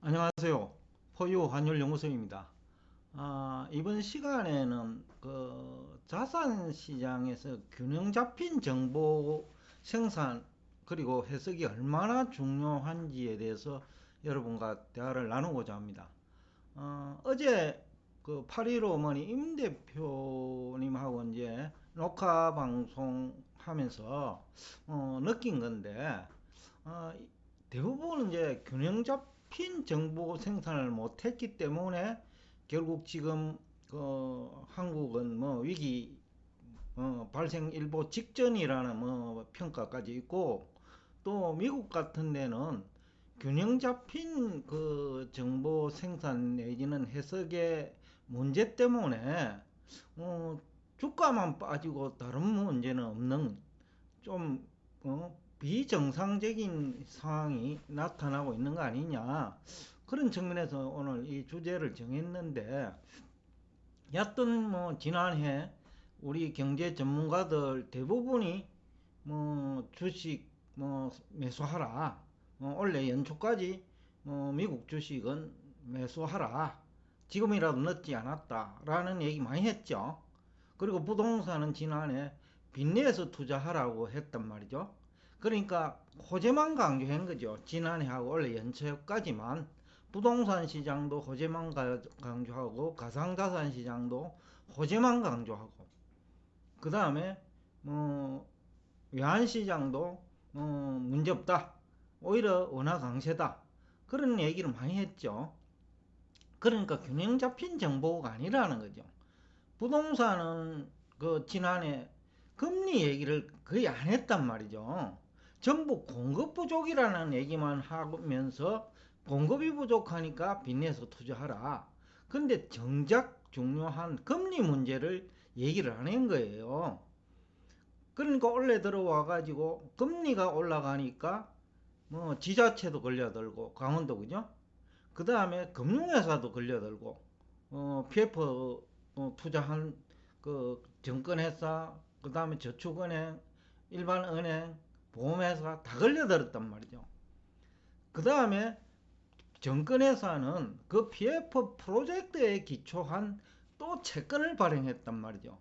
안녕하세요. 포유 환율연구소입니다. 이번 시간에는 자산 시장에서 균형 잡힌 정보 생산 그리고 해석이 얼마나 중요한지에 대해서 여러분과 대화를 나누고자 합니다. 어제 그 8.15 어머니 임 대표님하고 이제 녹화 방송 하면서 느낀 건데, 어, 대부분 이제 균형 잡힌 정보 생산을 못했기 때문에 결국 지금 한국은 뭐 위기 발생 일보 직전이라는 뭐 평가까지 있고, 또 미국 같은 데는 균형 잡힌 그 정보 생산 내지는 해석의 문제 때문에 주가만 빠지고 다른 문제는 없는 좀 비정상적인 상황이 나타나고 있는 거 아니냐, 그런 측면에서 오늘 이 주제를 정했는데, 여튼 뭐 지난해 우리 경제 전문가들 대부분이 뭐 주식 뭐 매수하라, 원래 연초까지 미국 주식은 매수하라, 지금이라도 늦지 않았다라는 얘기 많이 했죠. 그리고 부동산은 지난해 빚내서 투자하라고 했단 말이죠. 그러니까 호재만 강조한 거죠. 지난해하고 원래 연초까지만 부동산 시장도 호재만 강조하고 가상자산 시장도 호재만 강조하고, 그 다음에 외환 시장도 문제없다, 오히려 원화 강세다, 그런 얘기를 많이 했죠. 그러니까 균형 잡힌 정보가 아니라는 거죠. 부동산은 그 지난해 금리 얘기를 거의 안 했단 말이죠. 전부 공급 부족이라는 얘기만 하면서 공급이 부족하니까 빚내서 투자하라. 근데 정작 중요한 금리 문제를 얘기를 안 한 거예요. 그러니까 원래 들어와 가지고 금리가 올라가니까 뭐 지자체도 걸려들고, 강원도 그죠? 그 다음에 금융회사도 걸려들고, PF 투자한 그 증권회사, 그 다음에 저축은행, 일반은행, 보험회사 다 걸려들었단 말이죠. 그 다음에 증권회사는 그 PF 프로젝트에 기초한 또 채권을 발행했단 말이죠.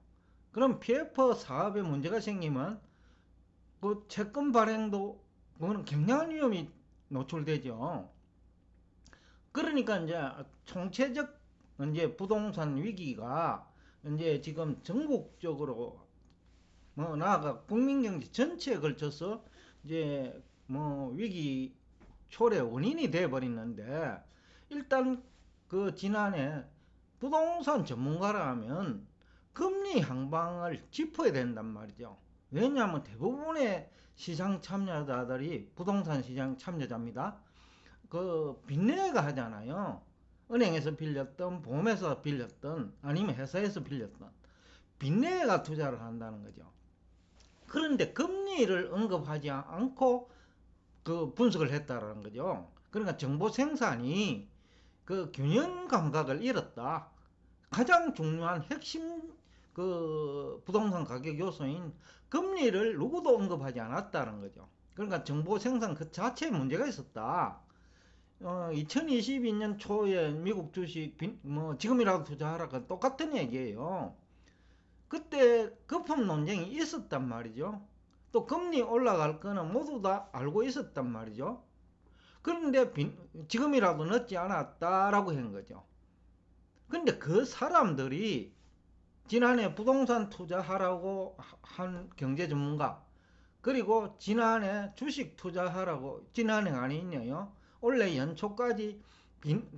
그럼 PF 사업에 문제가 생기면 그 채권 발행도 그거는 굉장한 위험이 노출되죠. 그러니까 이제 총체적 이제 부동산 위기가 이제 지금 전국적으로 뭐 나아가 국민 경제 전체에 걸쳐서 이제 뭐 위기 초래 원인이 돼 버리는데, 일단 그 지난해 부동산 전문가라면 금리 향방을 짚어야 된단 말이죠. 왜냐하면 대부분의 시장 참여자들이 부동산 시장 참여자입니다. 그 빚내가 하잖아요. 은행에서 빌렸던, 보험에서 빌렸던, 아니면 회사에서 빌렸던 빚내가 투자를 한다는 거죠. 그런데 금리를 언급하지 않고 그 분석을 했다라는 거죠. 그러니까 정보 생산이 그 균형 감각을 잃었다. 가장 중요한 핵심 그 부동산 가격 요소인 금리를 누구도 언급하지 않았다는 거죠. 그러니까 정보 생산 그 자체에 문제가 있었다. 2022년 초에 미국 주식 뭐 지금이라도 투자하라가 똑같은 얘기예요. 그때 거품 논쟁이 있었단 말이죠. 또 금리 올라갈 거는 모두 다 알고 있었단 말이죠. 그런데 지금이라도 늦지 않았다라고 한 거죠. 근데 그 사람들이 지난해 부동산 투자하라고 한 경제 전문가, 그리고 지난해 주식 투자하라고, 지난해 아니냐요, 올해 연초까지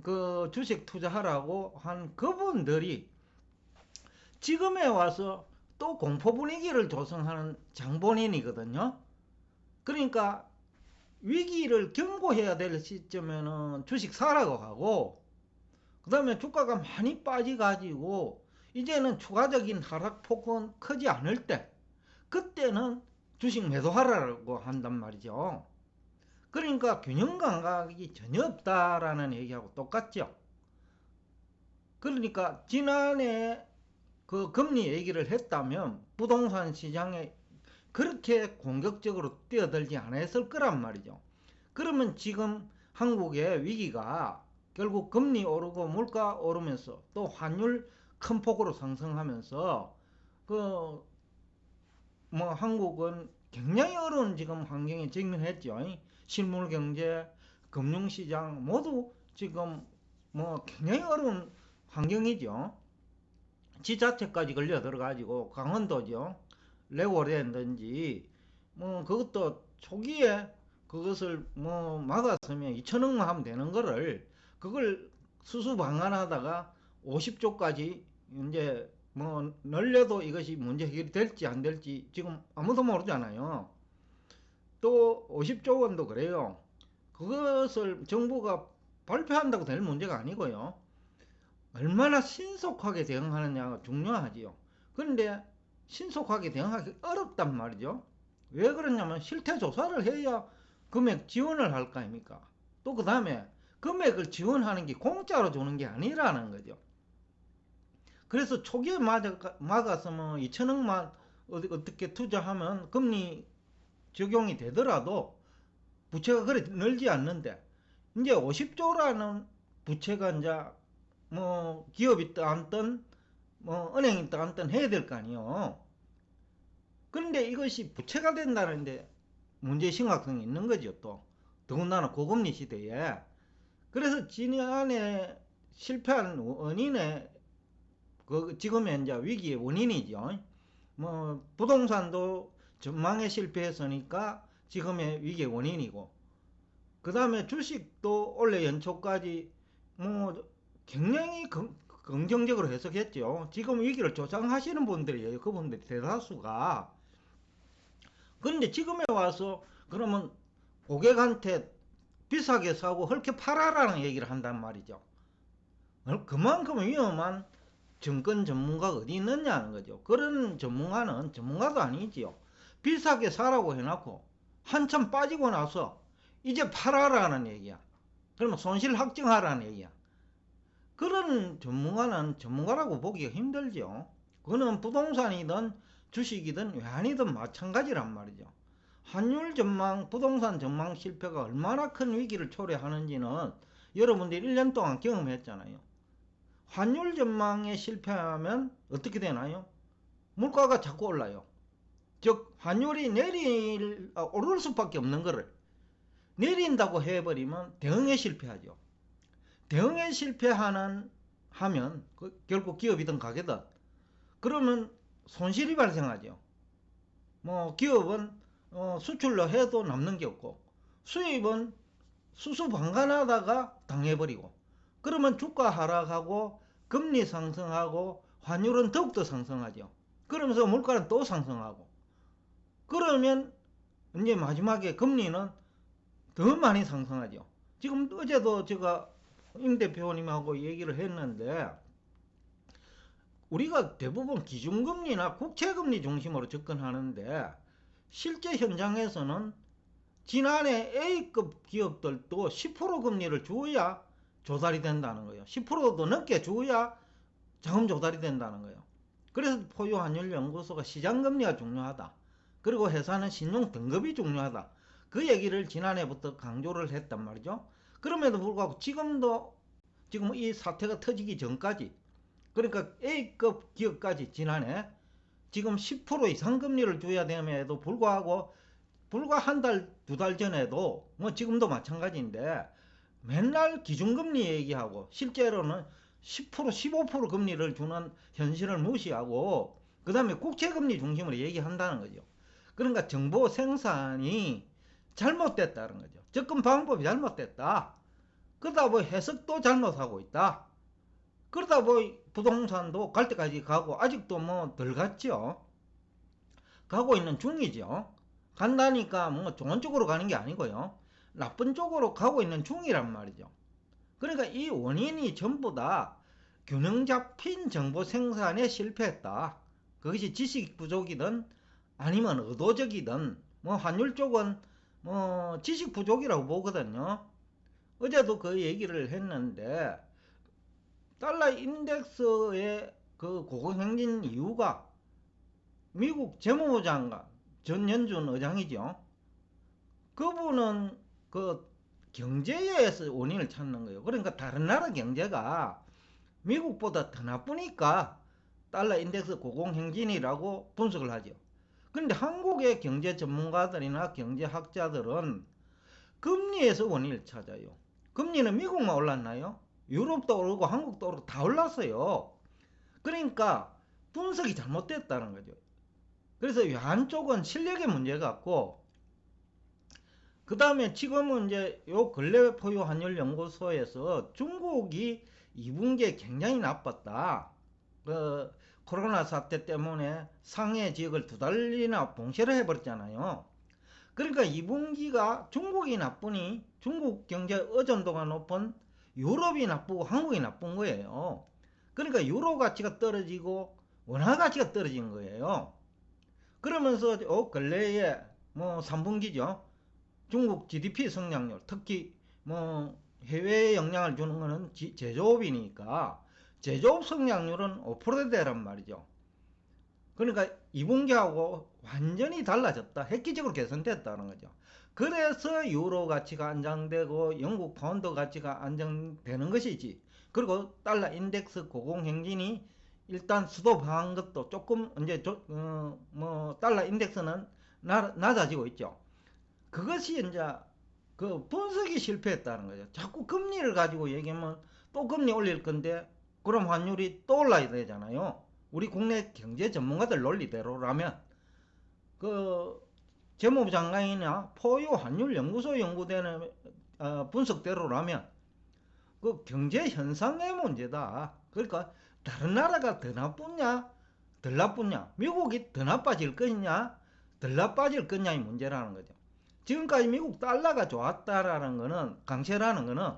그 주식 투자하라고 한 그분들이 지금에 와서 또 공포 분위기를 조성하는 장본인이거든요. 그러니까 위기를 경고해야 될 시점에는 주식 사라고 하고, 그 다음에 주가가 많이 빠져가지고 이제는 추가적인 하락폭은 크지 않을 때, 그때는 주식 매도하라고 한단 말이죠. 그러니까 균형 감각이 전혀 없다라는 얘기하고 똑같죠. 그러니까 지난해 그 금리 얘기를 했다면 부동산 시장에 그렇게 공격적으로 뛰어들지 않았을 거란 말이죠. 그러면 지금 한국의 위기가 결국 금리 오르고 물가 오르면서 또 환율 큰 폭으로 상승하면서 그 뭐 한국은 굉장히 어려운 지금 환경에 직면했죠. 실물 경제, 금융시장 모두 지금 뭐 굉장히 어려운 환경이죠. 지자체까지 걸려 들어가지고 강원도죠. 레고랜드인지 뭐 그것도 초기에 그것을 뭐 막았으면 2천억만 하면 되는 거를 그걸 수수방관하다가 50조까지 이제 뭐 늘려도 이것이 문제 해결이 될지 안 될지 지금 아무도 모르잖아요. 또 50조 원도 그래요. 그것을 정부가 발표한다고 될 문제가 아니고요. 얼마나 신속하게 대응하느냐가 중요하지요. 그런데 신속하게 대응하기 어렵단 말이죠. 왜 그러냐면 실태 조사를 해야 금액 지원을 할 거 아닙니까? 또 그 다음에 금액을 지원하는 게 공짜로 주는 게 아니라는 거죠. 그래서 초기에 막아서 뭐 2천억만 어떻게 투자하면 금리 적용이 되더라도 부채가 그래 늘지 않는데 이제 50조라는 부채가 이제 뭐 기업이 떠안든 뭐 은행이 떠안든 해야 될 거 아니에요. 그런데 이것이 부채가 된다는데 문제 심각성이 있는 거죠. 또 더군다나 고금리 시대에. 그래서 지난해 실패한 원인의 그 지금의 이제 위기의 원인이죠. 뭐 부동산도 전망에 실패했으니까 지금의 위기의 원인이고, 그 다음에 주식도 올해 연초까지 뭐 굉장히 긍정적으로 해석했죠. 지금 위기를 조장하시는 분들이에요. 그분들이 대다수가. 그런데 지금에 와서 그러면 고객한테 비싸게 사고 헐게 팔아라는 얘기를 한단 말이죠. 그만큼 위험한 증권 전문가가 어디 있느냐는 거죠. 그런 전문가는 전문가도 아니지요. 비싸게 사라고 해놓고 한참 빠지고 나서 이제 팔아라는 얘기야. 그러면 손실 확정하라는 얘기야. 그런 전문가는 전문가라고 보기가 힘들죠. 그거는 부동산이든 주식이든 외환이든 마찬가지란 말이죠. 환율 전망, 부동산 전망 실패가 얼마나 큰 위기를 초래하는지는 여러분들이 1년 동안 경험했잖아요. 환율 전망에 실패하면 어떻게 되나요? 물가가 자꾸 올라요. 즉 환율이 오를 수밖에 없는 거를 내린다고 해버리면 대응에 실패하죠. 대응에 실패하면 결국 기업이든 가게든 그러면 손실이 발생하죠. 뭐 기업은 수출로 해도 남는 게 없고 수입은 수수방관하다가 당해버리고, 그러면 주가 하락하고 금리 상승하고 환율은 더욱더 상승하죠. 그러면서 물가는 또 상승하고, 그러면 이제 마지막에 금리는 더 많이 상승하죠. 지금 어제도 제가 임 대표님하고 얘기를 했는데 우리가 대부분 기준금리나 국채금리 중심으로 접근하는데 실제 현장에서는 지난해 A급 기업들도 10% 금리를 줘야 조달이 된다는 거예요. 10%도 넘게 줘야 자금 조달이 된다는 거예요. 그래서 포유환율연구소가 시장금리가 중요하다. 그리고 회사는 신용 등급이 중요하다. 그 얘기를 지난해부터 강조를 했단 말이죠. 그럼에도 불구하고 지금 이 사태가 터지기 전까지, 그러니까 A급 기업까지 지난해 지금 10% 이상 금리를 줘야 됨에도 불구하고 불과 한 달, 두 달 전에도 뭐 지금도 마찬가지인데 맨날 기준금리 얘기하고 실제로는 10%, 15% 금리를 주는 현실을 무시하고 그 다음에 국채금리 중심으로 얘기한다는 거죠. 그러니까 정보 생산이 잘못됐다는 거죠. 접근 방법이 잘못됐다. 그러다 보니 해석도 잘못하고 있다. 그러다 보니 부동산도 갈 때까지 가고 아직도 뭐 덜 갔죠. 가고 있는 중이죠. 간다니까 뭐 좋은 쪽으로 가는 게 아니고요. 나쁜 쪽으로 가고 있는 중이란 말이죠. 그러니까 이 원인이 전부 다 균형 잡힌 정보 생산에 실패했다. 그것이 지식 부족이든 아니면 의도적이든 뭐 환율 쪽은 뭐 지식 부족이라고 보거든요. 어제도 그 얘기를 했는데 달러 인덱스의 그 고공행진 이유가 미국 재무부 장관 전연준 의장이죠. 그분은 그 경제에서 원인을 찾는 거예요. 그러니까 다른 나라 경제가 미국보다 더 나쁘니까 달러 인덱스 고공행진이라고 분석을 하죠. 그런데 한국의 경제 전문가들이나 경제학자들은 금리에서 원인을 찾아요. 금리는 미국만 올랐나요? 유럽도 오르고 한국도 오르고 다 올랐어요. 그러니까 분석이 잘못됐다는 거죠. 그래서 한쪽은 실력의 문제 같고, 그 다음에 지금은 이제 요 근래 포유 환율 연구소에서 중국이 2분기에 굉장히 나빴다. 코로나 사태 때문에 상해 지역을 2달이나 봉쇄를 해버렸잖아요. 그러니까 2분기가 중국이 나쁘니 중국 경제 의존도가 높은 유럽이 나쁘고 한국이 나쁜 거예요. 그러니까 유로 가치가 떨어지고 원화 가치가 떨어진 거예요. 그러면서 근래에 뭐 3분기죠. 중국 GDP 성장률, 특히 뭐 해외에 영향을 주는 거는 제조업이니까 제조업 성장률은 5%대란 말이죠. 그러니까 2분기하고 완전히 달라졌다. 획기적으로 개선됐다는 거죠. 그래서 유로 가치가 안정되고 영국 파운드 가치가 안정되는 것이지. 그리고 달러 인덱스 고공행진이 일단 스톱한 것도 조금 이제 달러 인덱스는 낮아지고 있죠. 그것이 이제 그 분석이 실패했다는 거죠. 자꾸 금리를 가지고 얘기하면 또 금리 올릴 건데 그럼 환율이 또 올라야 되잖아요. 우리 국내 경제 전문가들 논리대로라면 그 재무부 장관이나 포유 환율 연구소 연구되는 분석대로라면 그 경제 현상의 문제다. 그러니까 다른 나라가 더 나쁘냐 덜 나쁘냐, 미국이 더 나빠질 거냐 덜 나빠질 거냐의 문제라는 거죠. 지금까지 미국 달러가 좋았다라는 거는, 강세라는 거는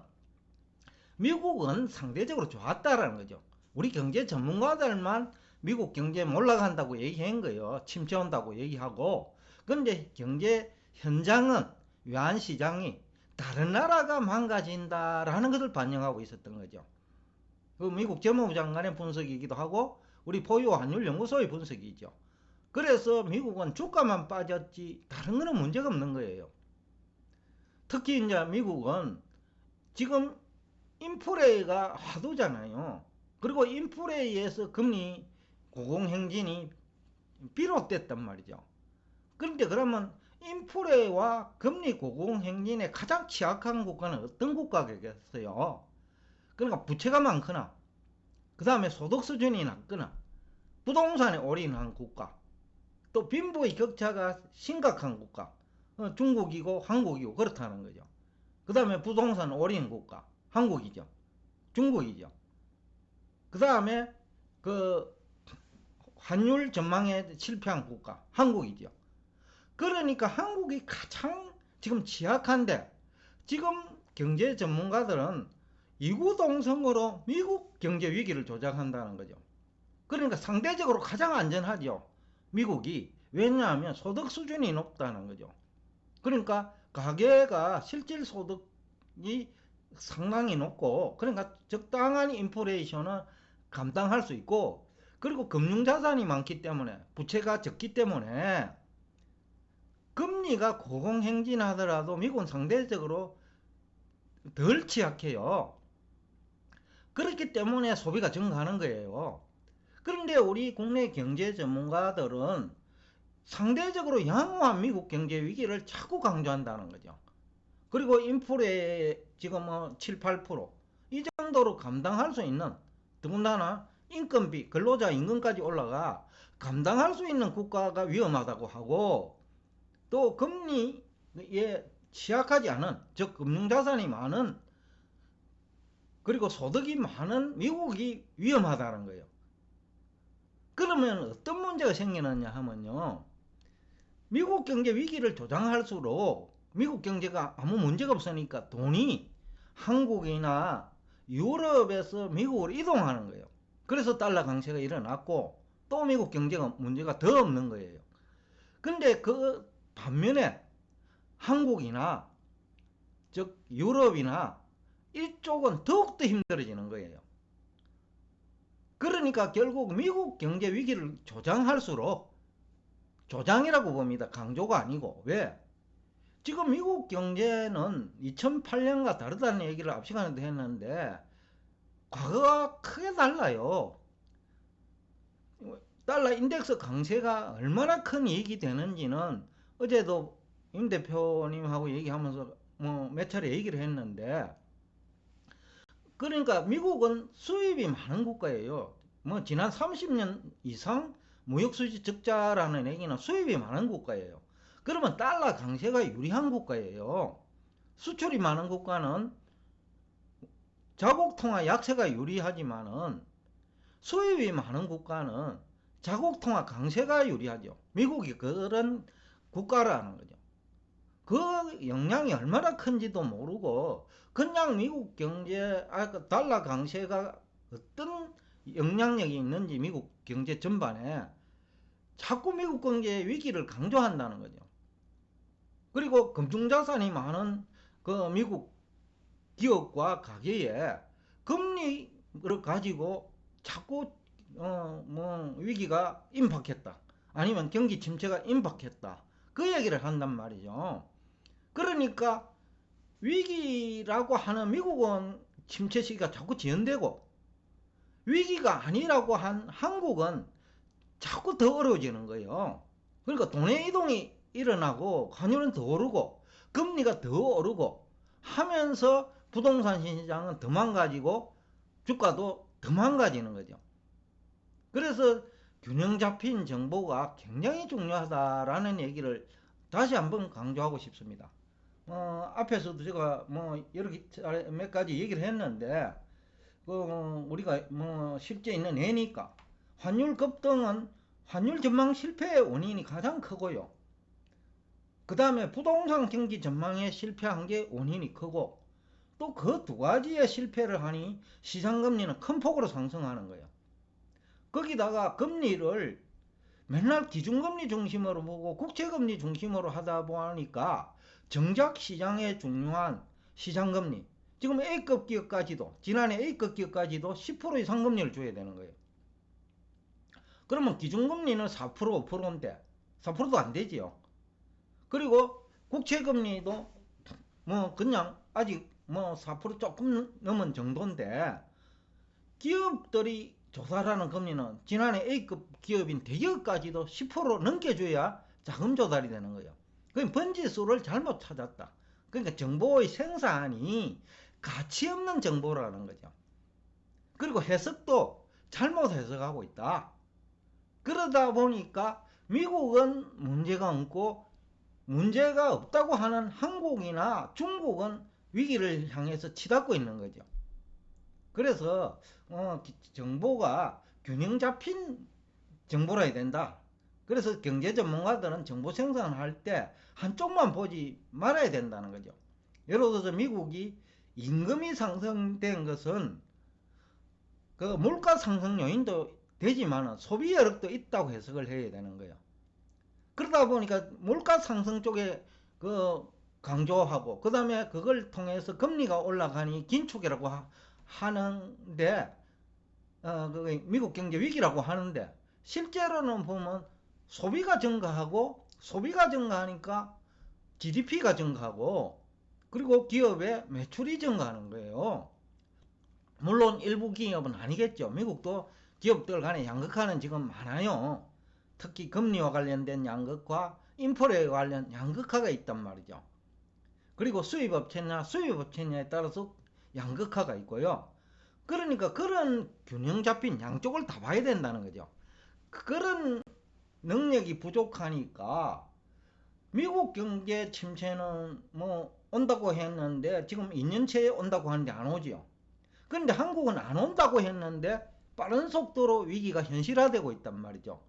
미국은 상대적으로 좋았다라는 거죠. 우리 경제 전문가들만 미국 경제 몰락한다고 얘기한 거예요. 침체 온다고 얘기하고. 그런데 경제 현장은 외환시장이 다른 나라가 망가진다라는 것을 반영하고 있었던 거죠. 그 미국 재무부 장관의 분석이기도 하고 우리 포유 환율 연구소의 분석이죠. 그래서 미국은 주가만 빠졌지 다른 거는 문제가 없는 거예요. 특히 이제 미국은 지금 인플레이가 화두잖아요. 그리고 인플레이에서 금리 고공행진이 비롯됐단 말이죠. 그런데 그러면 인플레이와 금리 고공행진에 가장 취약한 국가는 어떤 국가겠어요? 그러니까 부채가 많거나, 그 다음에 소득 수준이 낮거나, 부동산에 올인한 국가, 또 빈부의 격차가 심각한 국가, 중국이고 한국이고 그렇다는 거죠. 그 다음에 부동산 올인 국가, 한국이죠. 중국이죠. 그 다음에 그 환율 전망에 실패한 국가, 한국이죠. 그러니까 한국이 가장 지금 취약한데, 지금 경제 전문가들은 이구동성으로 미국 경제 위기를 조작한다는 거죠. 그러니까 상대적으로 가장 안전하죠. 미국이. 왜냐하면 소득 수준이 높다는 거죠. 그러니까 가계가 실질 소득이 상당히 높고, 그러니까 적당한 인플레이션은 감당할 수 있고, 그리고 금융자산이 많기 때문에, 부채가 적기 때문에 금리가 고공행진하더라도 미국은 상대적으로 덜 취약해요. 그렇기 때문에 소비가 증가하는 거예요. 그런데 우리 국내 경제 전문가들은 상대적으로 양호한 미국 경제 위기를 자꾸 강조한다는 거죠. 그리고 인플레 지금 7, 8%이 정도로 감당할 수 있는, 더군다나 인건비, 근로자 임금까지 올라가 감당할 수 있는 국가가 위험하다고 하고, 또 금리에 취약하지 않은, 즉 금융자산이 많은, 그리고 소득이 많은 미국이 위험하다는 거예요. 그러면 어떤 문제가 생기느냐 하면요, 미국 경제 위기를 조장할수록 미국 경제가 아무 문제가 없으니까 돈이 한국이나 유럽에서 미국으로 이동하는 거예요. 그래서 달러 강세가 일어났고, 또 미국 경제가 문제가 더 없는 거예요. 근데 그 반면에 한국이나 즉 유럽이나 이쪽은 더욱더 힘들어지는 거예요. 그러니까 결국 미국 경제 위기를 조장할수록, 조장이라고 봅니다. 강조가 아니고. 왜? 지금 미국 경제는 2008년과 다르다는 얘기를 앞 시간에도 했는데 과거와 크게 달라요. 달러 인덱스 강세가 얼마나 큰 이익이 되는지는 어제도 임 대표님하고 얘기하면서 뭐 몇 차례 얘기를 했는데, 그러니까 미국은 수입이 많은 국가예요. 뭐 지난 30년 이상 무역수지 적자라는 얘기는 수입이 많은 국가예요. 그러면 달러 강세가 유리한 국가예요. 수출이 많은 국가는 자국 통화 약세가 유리하지만은 수입이 많은 국가는 자국 통화 강세가 유리하죠. 미국이 그런 국가라는 거죠. 그 영향이 얼마나 큰지도 모르고 그냥 미국 경제, 달러 강세가 어떤 영향력이 있는지 미국 경제 전반에 자꾸 미국 경제의 위기를 강조한다는 거죠. 그리고 금융자산이 많은 그 미국 기업과 가계에 금리를 가지고 자꾸 뭐 위기가 임박했다, 아니면 경기 침체가 임박했다, 그 얘기를 한단 말이죠. 그러니까 위기라고 하는 미국은 침체 시기가 자꾸 지연되고, 위기가 아니라고 한 한국은 자꾸 더 어려워지는 거예요. 그러니까 돈의 이동이 일어나고 환율은 더 오르고 금리가 더 오르고 하면서 부동산 시장은 더 망가지고 주가도 더 망가지는 거죠. 그래서 균형 잡힌 정보가 굉장히 중요하다라는 얘기를 다시 한번 강조하고 싶습니다. 앞에서도 제가 뭐 여러 몇 가지 얘기를 했는데, 우리가 뭐 실제 있는 애니까 환율 급등은 환율 전망 실패의 원인이 가장 크고요. 그 다음에 부동산 경기 전망에 실패한 게 원인이 크고, 또 그 두 가지의 실패를 하니 시장금리는 큰 폭으로 상승하는 거예요. 거기다가 금리를 맨날 기준금리 중심으로 보고 국채금리 중심으로 하다 보니까 정작 시장에 중요한 시장금리, 지금 A급 기업까지도, 지난해 A급 기업까지도 10% 이상 금리를 줘야 되는 거예요. 그러면 기준금리는 4% 5%인데 4%도 안 되지요. 그리고 국채금리도 뭐 그냥 아직 뭐 4% 조금 넘은 정도인데, 기업들이 조달하는 금리는 지난해 A급 기업인 대기업까지도 10% 넘겨줘야 자금 조달이 되는 거예요. 그럼 번지수를 잘못 찾았다. 그러니까 정보의 생산이 가치 없는 정보라는 거죠. 그리고 해석도 잘못 해석하고 있다. 그러다 보니까 미국은 문제가 없고 문제가 없다고 하는 한국이나 중국은 위기를 향해서 치닫고 있는 거죠. 그래서 정보가 균형 잡힌 정보라 해야 된다. 그래서 경제 전문가들은 정보 생산할 때 한쪽만 보지 말아야 된다는 거죠. 예를 들어서 미국이 임금이 상승된 것은 그 물가 상승 요인도 되지만 소비 여력도 있다고 해석을 해야 되는 거예요. 그러다 보니까 물가 상승 쪽에 그 강조하고, 그 다음에 그걸 통해서 금리가 올라가니 긴축이라고 하는데, 미국 경제 위기라고 하는데, 실제로는 보면 소비가 증가하고, 소비가 증가하니까 GDP가 증가하고, 그리고 기업의 매출이 증가하는 거예요. 물론 일부 기업은 아니겠죠. 미국도 기업들 간에 양극화는 지금 많아요. 특히 금리와 관련된 양극화, 인플레에 관련 양극화가 있단 말이죠. 그리고 수입업체냐 수입업체냐에 따라서 양극화가 있고요. 그러니까 그런 균형 잡힌 양쪽을 다 봐야 된다는 거죠. 그런 능력이 부족하니까 미국 경제 침체는 뭐 온다고 했는데 지금 2년째에 온다고 하는데 안 오죠. 그런데 한국은 안 온다고 했는데 빠른 속도로 위기가 현실화되고 있단 말이죠.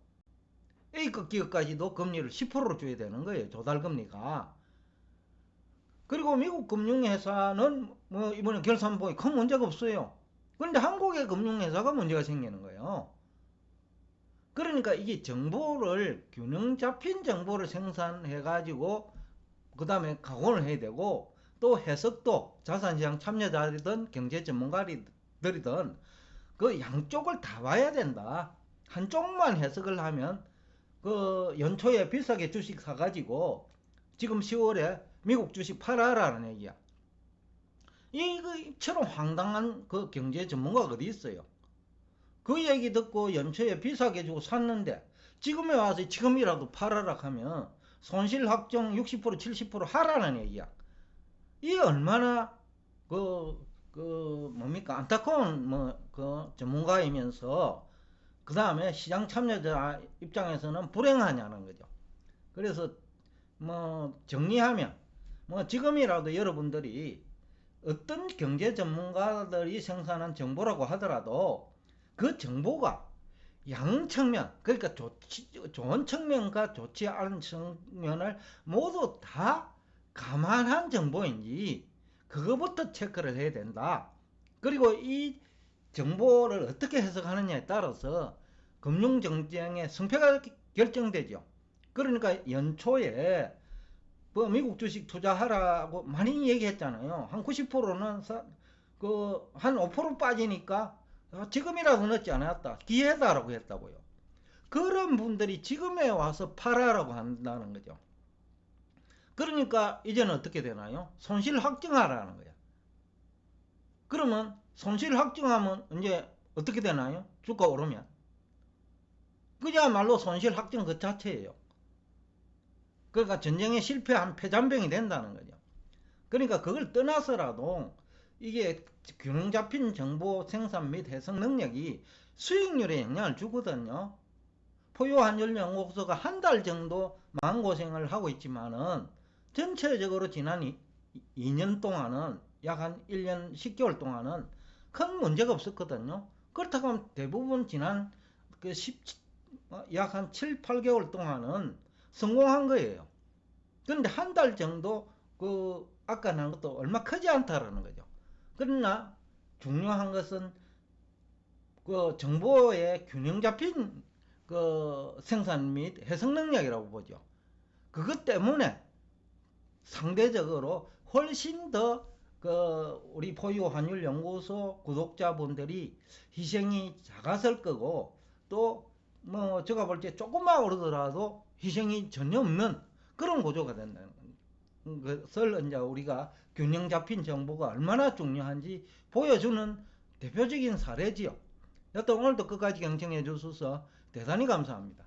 A급 기업까지도 금리를 10%로 줘야 되는 거예요. 조달금리가. 그리고 미국 금융회사는 뭐 이번에 결산 보니 큰 문제가 없어요. 그런데 한국의 금융회사가 문제가 생기는 거예요. 그러니까 이게 정보를, 균형 잡힌 정보를 생산해 가지고 그 다음에 각오를 해야 되고, 또 해석도 자산시장 참여자들이든 경제 전문가들이든 그 양쪽을 다 봐야 된다. 한쪽만 해석을 하면 그 연초에 비싸게 주식 사가지고 지금 10월에 미국 주식 팔아라는 얘기야. 이거처럼 황당한 그 경제 전문가가 어디 있어요? 그 얘기 듣고 연초에 비싸게 주고 샀는데 지금에 와서 지금이라도 팔아라 하면 손실 확정 60% 70% 하라는 얘기야. 이 얼마나 뭡니까 안타까운 그 전문가이면서 그 다음에 시장 참여자 입장에서는 불행하냐는 거죠. 그래서 정리하면 지금이라도 여러분들이 어떤 경제 전문가들이 생산한 정보라고 하더라도 그 정보가 양측면, 그러니까 좋은 측면과 좋지 않은 측면을 모두 다 감안한 정보인지 그거부터 체크를 해야 된다. 그리고 이 정보를 어떻게 해석하느냐에 따라서 금융정쟁의 승패가 결정되죠. 그러니까 연초에 미국 주식 투자하라고 많이 얘기했잖아요. 한 90%는 한 5% 빠지니까 지금이라도 넣지 않았다. 기회다라고 했다고요. 그런 분들이 지금에 와서 팔아라고 한다는 거죠. 그러니까 이제는 어떻게 되나요? 손실 확정하라는 거야. 그러면 손실 확정하면 이제 어떻게 되나요? 주가 오르면. 그야말로 손실 확정 그 자체예요. 그러니까 전쟁에 실패한 패잔병이 된다는 거죠. 그러니까 그걸 떠나서라도 이게 균형 잡힌 정보 생산 및 해석 능력이 수익률에 영향을 주거든요. 포유한율연구소가 한 달 정도 마음고생을 하고 있지만은 전체적으로 지난 2년 동안은 약 한 1년 10개월 동안은 큰 문제가 없었거든요. 그렇다고 하면 대부분 지난 약 한 7, 8개월 동안은 성공한 거예요. 그런데 한 달 정도 아까 난 것도 얼마 크지 않다라는 거죠. 그러나 중요한 것은 그 정보의 균형 잡힌 그 생산 및 해석 능력이라고 보죠. 그것 때문에 상대적으로 훨씬 더 우리 포유 환율 연구소 구독자분들이 희생이 작았을 거고 또 제가 볼 때 조금만 오르더라도 희생이 전혀 없는 그런 구조가 된다는 것을 이제 우리가 균형 잡힌 정보가 얼마나 중요한지 보여주는 대표적인 사례지요. 여튼 오늘도 끝까지 경청해 주셔서 대단히 감사합니다.